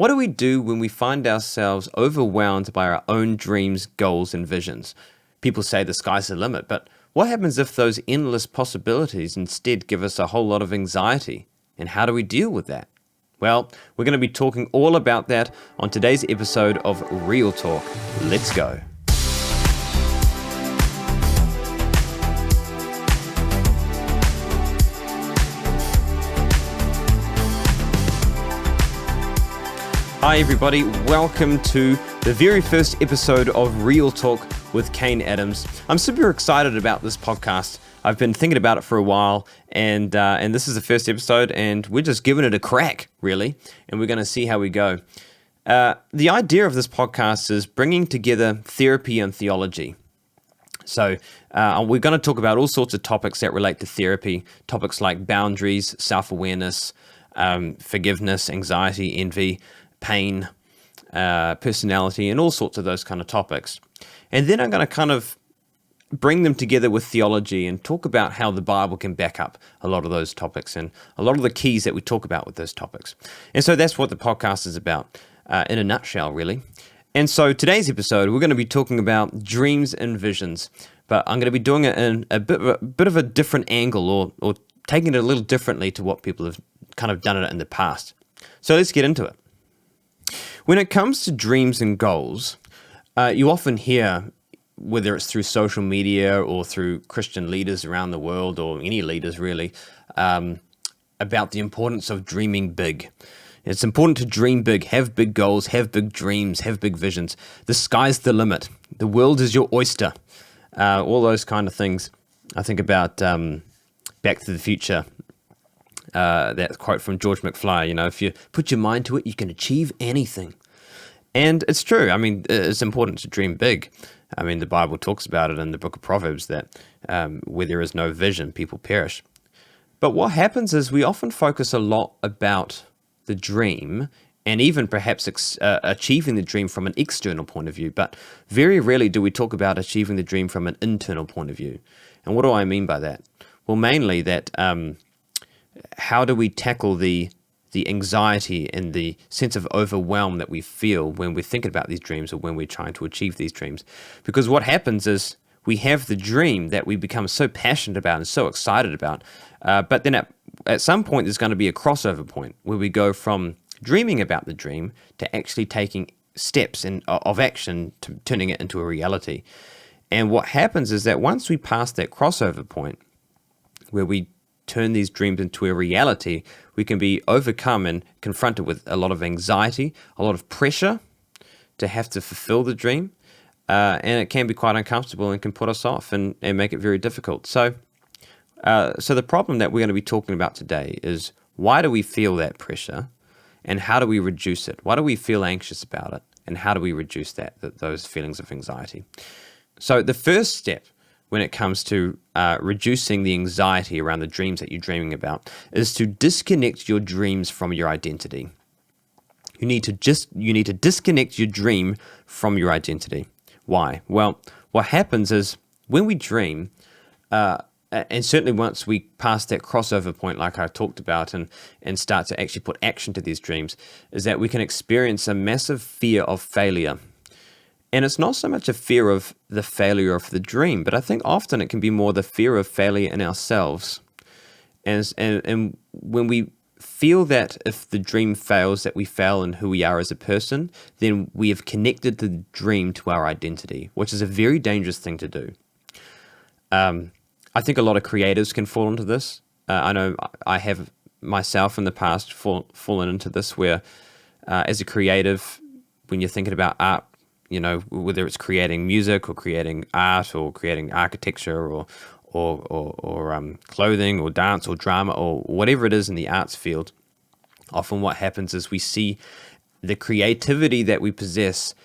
What do we do when we find ourselves overwhelmed by our own dreams, goals, and visions? People say the sky's the limit, but what happens if those endless possibilities instead give us a whole lot of anxiety? And how do we deal with that? Well, we're going to be talking all about that on today's episode of Real Talk. Let's go. Hi everybody, welcome to the very first episode of Real Talk with Kane Adams. I'm super excited about this podcast. I've been thinking about it for a while, and this is the first episode, and we're just giving it a crack, really, and we're going to see how we go. The idea of this podcast is bringing together therapy and theology. So we're going to talk about all sorts of topics that relate to therapy, topics like boundaries, self-awareness, forgiveness, anxiety, envy, pain, personality, and all sorts of those kind of topics. And then I'm going to kind of bring them together with theology and talk about how the Bible can back up a lot of those topics and a lot of the keys that we talk about with those topics. And so that's what the podcast is about, in a nutshell, really. And so today's episode, we're going to be talking about dreams and visions, but I'm going to be doing it in a bit of a different angle or taking it a little differently to what people have kind of done it in the past. So let's get into it. When it comes to dreams and goals, you often hear, whether it's through social media or through Christian leaders around the world, or any leaders really, about the importance of dreaming big. It's important to dream big, have big goals, have big dreams, have big visions. The sky's the limit. The world is your oyster. All those kind of things. I think about Back to the Future. That quote from George McFly, if you put your mind to it, you can achieve anything. And it's true. I mean, it's important to dream big. I mean, the Bible talks about it in the book of Proverbs that where there is no vision, people perish. But what happens is we often focus a lot about the dream and even perhaps achieving the dream from an external point of view. But very rarely do we talk about achieving the dream from an internal point of view. And what do I mean by that? Well, mainly that how do we tackle the anxiety and the sense of overwhelm that we feel when we're thinking about these dreams or when we're trying to achieve these dreams? Because what happens is we have the dream that we become so passionate about and so excited about, but then at some point there's going to be a crossover point where we go from dreaming about the dream to actually taking steps of action to turning it into a reality. And what happens is that once we pass that crossover point where we turn these dreams into a reality, we can be overcome and confronted with a lot of anxiety, a lot of pressure to have to fulfill the dream, and it can be quite uncomfortable and can put us off and make it very difficult. So the problem that we're going to be talking about today is, why do we feel that pressure, and how do we reduce it? Why do we feel anxious about it, and how do we reduce those feelings of anxiety? So the first step when it comes to reducing the anxiety around the dreams that you're dreaming about is to disconnect your dreams from your identity. You need to disconnect your dream from your identity. Why? Well, what happens is when we dream, and certainly once we pass that crossover point like I talked about and start to actually put action to these dreams, is that we can experience a massive fear of failure. And it's not so much a fear of the failure of the dream, but I think often it can be more the fear of failure in ourselves. And when we feel that if the dream fails, that we fail in who we are as a person, then we have connected the dream to our identity, which is a very dangerous thing to do. I think a lot of creatives can fall into this. I know I have myself in the past fallen into this, where as a creative, when you're thinking about art, whether it's creating music or creating art or creating architecture or clothing or dance or drama or whatever it is in the arts field, often what happens is we see the creativity that we possess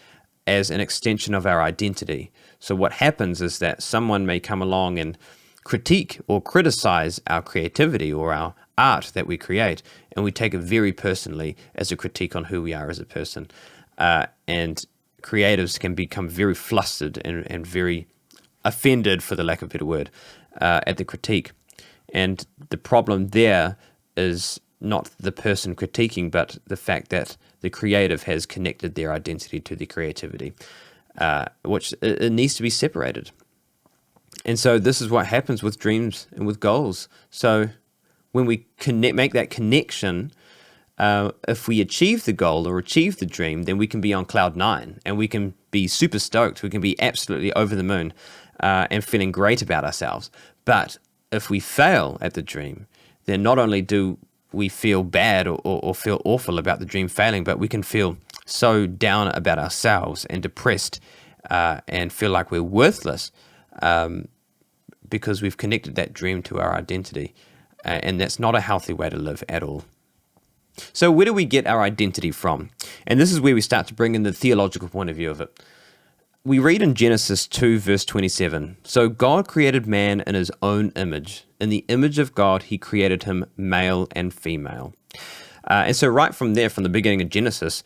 as an extension of our identity. So what happens is that someone may come along and critique or criticize our creativity or our art that we create, and we take it very personally as a critique on who we are as a person. And creatives can become very flustered and very offended, for the lack of a better word, at the critique. And the problem there is not the person critiquing, but the fact that the creative has connected their identity to the creativity, which it needs to be separated. And so this is what happens with dreams and with goals. So when we make that connection, if we achieve the goal or achieve the dream, then we can be on cloud nine and we can be super stoked. We can be absolutely over the moon and feeling great about ourselves. But if we fail at the dream, then not only do we feel bad or feel awful about the dream failing, but we can feel so down about ourselves and depressed and feel like we're worthless because we've connected that dream to our identity. And that's not a healthy way to live at all. So where do we get our identity from? And this is where we start to bring in the theological point of view of it. We read in Genesis 2, verse 27, "So God created man in his own image. In the image of God, he created him male and female." And so right from there, from the beginning of Genesis,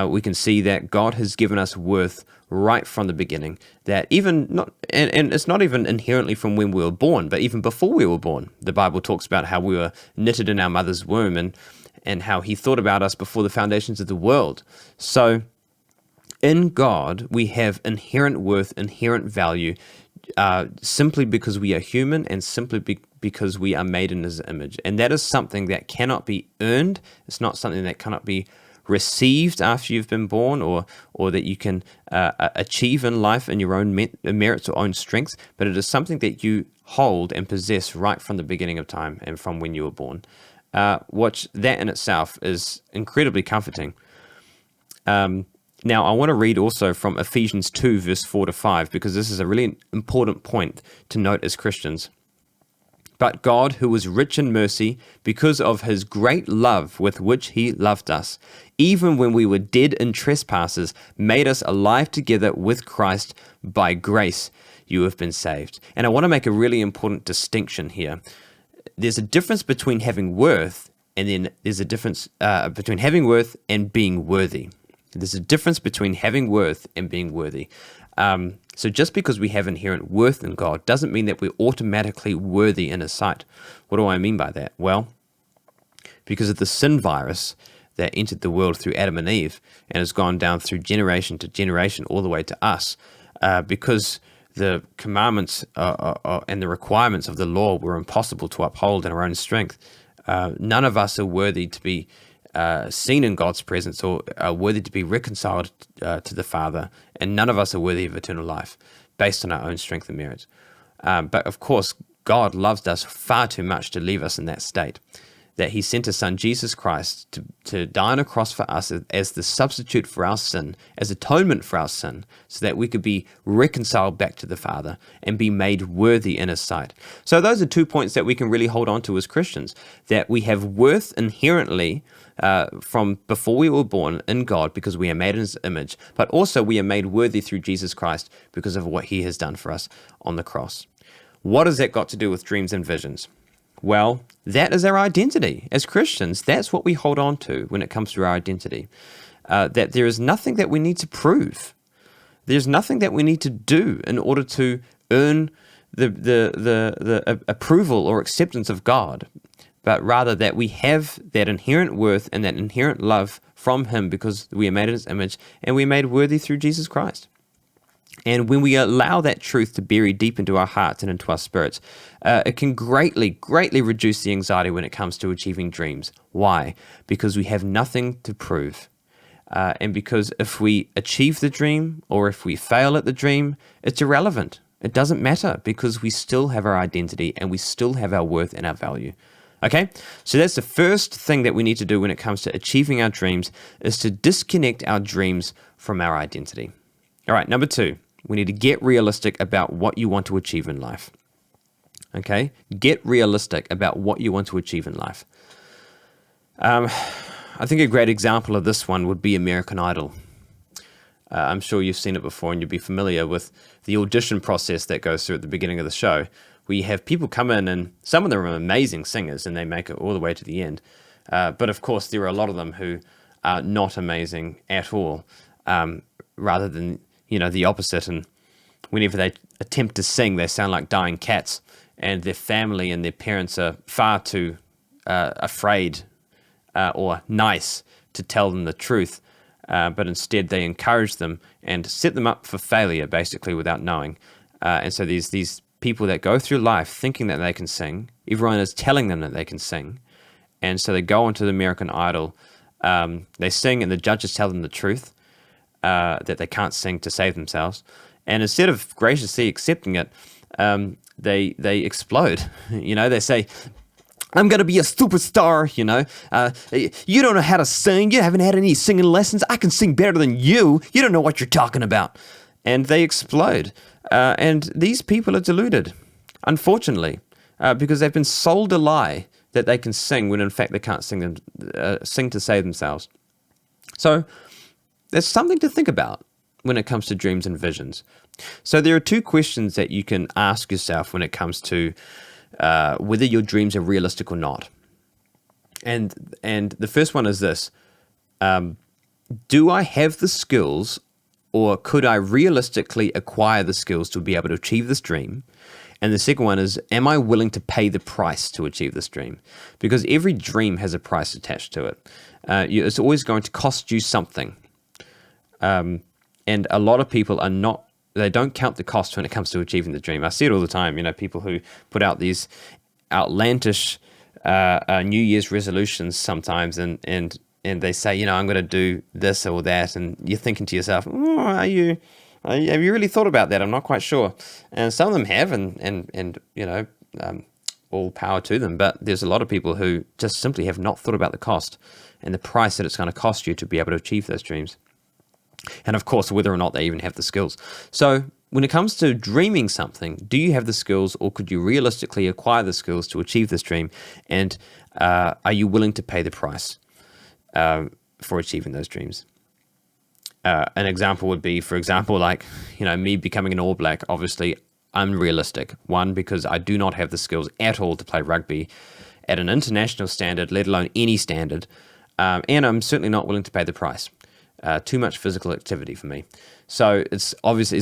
we can see that God has given us worth right from the beginning. That even not, and it's not even inherently from when we were born, but even before we were born. The Bible talks about how we were knitted in our mother's womb and how he thought about us before the foundations of the world. So in God, we have inherent worth, inherent value, simply because we are human and simply because we are made in his image. And that is something that cannot be earned. It's not something that cannot be received after you've been born or that you can achieve in life in your own merits or own strengths, but it is something that you hold and possess right from the beginning of time and from when you were born, which that in itself is incredibly comforting. Now, I want to read also from Ephesians 2, verse 4 to 5, because this is a really important point to note as Christians. "But God, who is rich in mercy, because of his great love with which he loved us, even when we were dead in trespasses, made us alive together with Christ. By grace you have been saved." And I want to make a really important distinction here. There's a difference between having worth, and then there's a difference between having worth and being worthy. There's a difference between having worth and being worthy. So just because we have inherent worth in God doesn't mean that we're automatically worthy in his sight. What do I mean by that? Well, because of the sin virus that entered the world through Adam and Eve and has gone down through generation to generation all the way to us, because the commandments and the requirements of the law were impossible to uphold in our own strength, none of us are worthy to be seen in God's presence or are worthy to be reconciled to the Father, and none of us are worthy of eternal life based on our own strength and merit. But of course, God loves us far too much to leave us in that state, that he sent his son Jesus Christ to die on a cross for us as the substitute for our sin, as atonement for our sin, so that we could be reconciled back to the Father and be made worthy in his sight. So those are 2 points that we can really hold on to as Christians, that we have worth inherently from before we were born in God because we are made in his image, but also we are made worthy through Jesus Christ because of what he has done for us on the cross. What has that got to do with dreams and visions? Well, that is our identity. As Christians, that's what we hold on to when it comes to our identity. That there is nothing that we need to prove. There's nothing that we need to do in order to earn the approval or acceptance of God, but rather that we have that inherent worth and that inherent love from him because we are made in his image and we are made worthy through Jesus Christ. And when we allow that truth to bury deep into our hearts and into our spirits, it can greatly, greatly reduce the anxiety when it comes to achieving dreams. Why? Because we have nothing to prove. And because if we achieve the dream or if we fail at the dream, it's irrelevant. It doesn't matter because we still have our identity and we still have our worth and our value. Okay, so that's the first thing that we need to do when it comes to achieving our dreams, is to disconnect our dreams from our identity. All right, number 2, we need to get realistic about what you want to achieve in life. Okay, get realistic about what you want to achieve in life. I think a great example of this one would be American Idol. I'm sure you've seen it before and you'll be familiar with the audition process that goes through at the beginning of the show. We have people come in, and some of them are amazing singers and they make it all the way to the end. But of course, there are a lot of them who are not amazing at all, rather than, the opposite. And whenever they attempt to sing, they sound like dying cats, and their family and their parents are far too afraid or nice to tell them the truth, but instead they encourage them and set them up for failure, basically, without knowing. And so these people that go through life thinking that they can sing, everyone is telling them that they can sing, and so they go onto the American Idol, they sing, and the judges tell them the truth, that they can't sing to save themselves, and instead of graciously accepting it, they explode. They say, I'm going to be a superstar, you don't know how to sing, you haven't had any singing lessons, I can sing better than you don't know what you're talking about. And they explode. And these people are deluded, unfortunately, because they've been sold a lie that they can sing when in fact they can't sing to save themselves. So there's something to think about when it comes to dreams and visions. So there are two questions that you can ask yourself when it comes to whether your dreams are realistic or not. And the first one is this: do I have the skills, or could I realistically acquire the skills to be able to achieve this dream? And the second one is, am I willing to pay the price to achieve this dream? Because every dream has a price attached to it. It's always going to cost you something. And a lot of people they don't count the cost when it comes to achieving the dream. I see it all the time, people who put out these outlandish New Year's resolutions sometimes, and they say, I'm going to do this or that, and you're thinking to yourself, have you really thought about that? I'm not quite sure. And some of them have, and all power to them. But there's a lot of people who just simply have not thought about the cost and the price that it's going to cost you to be able to achieve those dreams. And of course, whether or not they even have the skills. So when it comes to dreaming something, do you have the skills, or could you realistically acquire the skills to achieve this dream? And are you willing to pay the price for achieving those dreams? An example would be, for example, me becoming an All Black, obviously unrealistic. One, because I do not have the skills at all to play rugby at an international standard, let alone any standard. And I'm certainly not willing to pay the price. Too much physical activity for me. So it's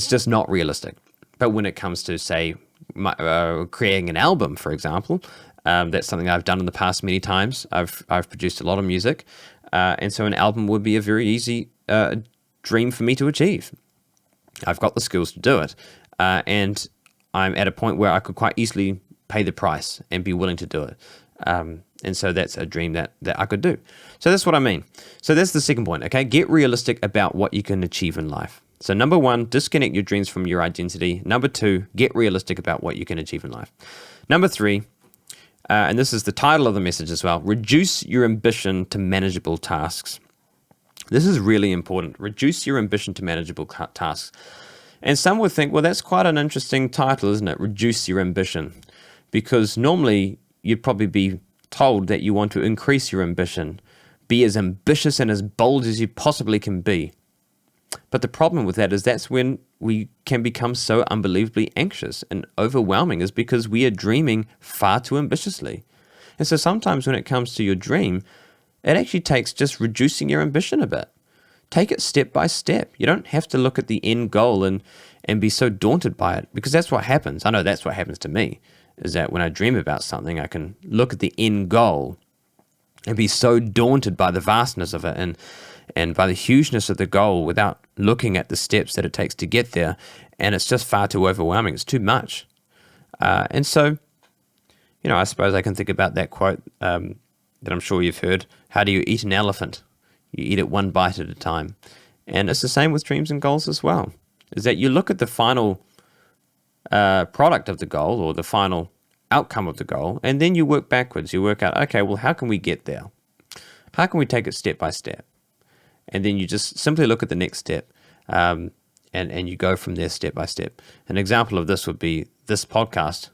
just not realistic. But when it comes to, say, creating an album, for example, that's something I've done in the past many times. I've produced a lot of music. And so an album would be a very easy dream for me to achieve. I've got the skills to do it. And I'm at a point where I could quite easily pay the price and be willing to do it. And so that's a dream that I could do. So that's what I mean. So that's the second point, okay? Get realistic about what you can achieve in life. So number one, disconnect your dreams from your identity. Number two, get realistic about what you can achieve in life. Number three, and this is the title of the message as well, reduce your ambition to manageable tasks. This is really important. Reduce your ambition to manageable tasks. And some would think, well, that's quite an interesting title, isn't it? Reduce your ambition. Because normally you'd probably be told that you want to increase your ambition, be as ambitious and as bold as you possibly can be. But the problem with that is that's when we can become so unbelievably anxious and overwhelming, is because we are dreaming far too ambitiously. And so sometimes when it comes to your dream, it actually takes just reducing your ambition a bit. Take it step by step. You don't have to look at the end goal and be so daunted by it, because that's what happens. I know that's what happens to me, is that when I dream about something, I can look at the end goal and be so daunted by the vastness of it and by the hugeness of the goal without looking at the steps that it takes to get there. And it's just far too overwhelming. It's too much. And so, I suppose I can think about that quote that I'm sure you've heard. How do you eat an elephant? You eat it one bite at a time. And it's the same with dreams and goals as well, is that you look at the final product of the goal, or the final outcome of the goal, and then you work backwards. You work out, okay, well, how can we get there? How can we take it step by step? And then you just simply look at the next step, and you go from there step by step. An example of this would be this podcast.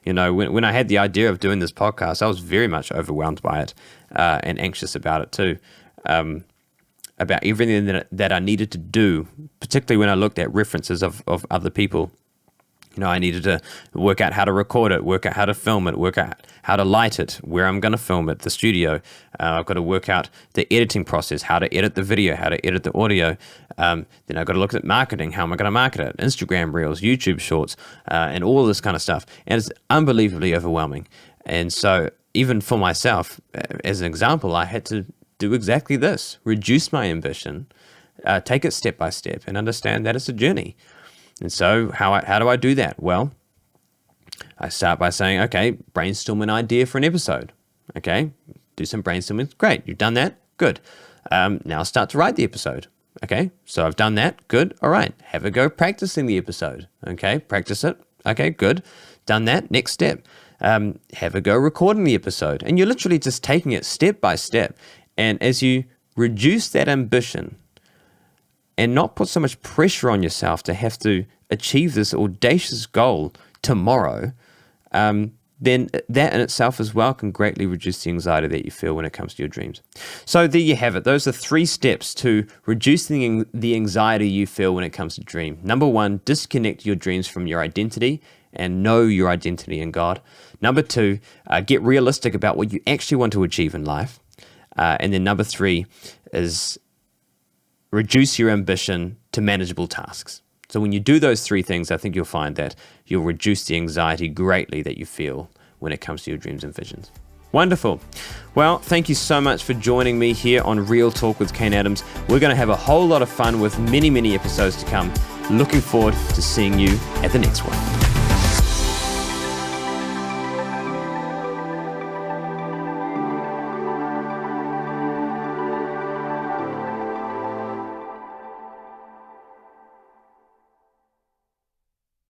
When I had the idea of doing this podcast, I was very much overwhelmed by it and anxious about it too, about everything that I needed to do, particularly when I looked at references of other people. I needed to work out how to record it, work out how to film it, work out how to light it, where I'm going to film it, the studio. I've got to work out the editing process, how to edit the video, how to edit the audio. Then I've got to look at marketing. How am I going to market it? Instagram Reels, YouTube Shorts, and all this kind of stuff. And it's unbelievably overwhelming. And so even for myself, as an example, I had to do exactly this: reduce my ambition, take it step by step, and understand that it's a journey. And so how do I do that? Well, I start by saying, okay, brainstorm an idea for an episode. Okay, do some brainstorming. Great, you've done that. Good. Now start to write the episode. Okay, so I've done that. Good. All right, have a go practicing the episode. Okay, practice it. Okay, good. Done that. Next step. Have a go recording the episode. And you're literally just taking it step by step. And as you reduce that ambition and not put so much pressure on yourself to have to achieve this audacious goal tomorrow, then that in itself as well can greatly reduce the anxiety that you feel when it comes to your dreams. So there you have it. Those are 3 steps to reducing the anxiety you feel when it comes to dream. Number 1, disconnect your dreams from your identity and know your identity in God. Number 2, get realistic about what you actually want to achieve in life. And then number 3 is reduce your ambition to manageable tasks. So when you do those 3 things, I think you'll find that you'll reduce the anxiety greatly that you feel when it comes to your dreams and visions. Wonderful. Well, thank you so much for joining me here on Real Talk with Kane Adams. We're going to have a whole lot of fun with many, many episodes to come. Looking forward to seeing you at the next one.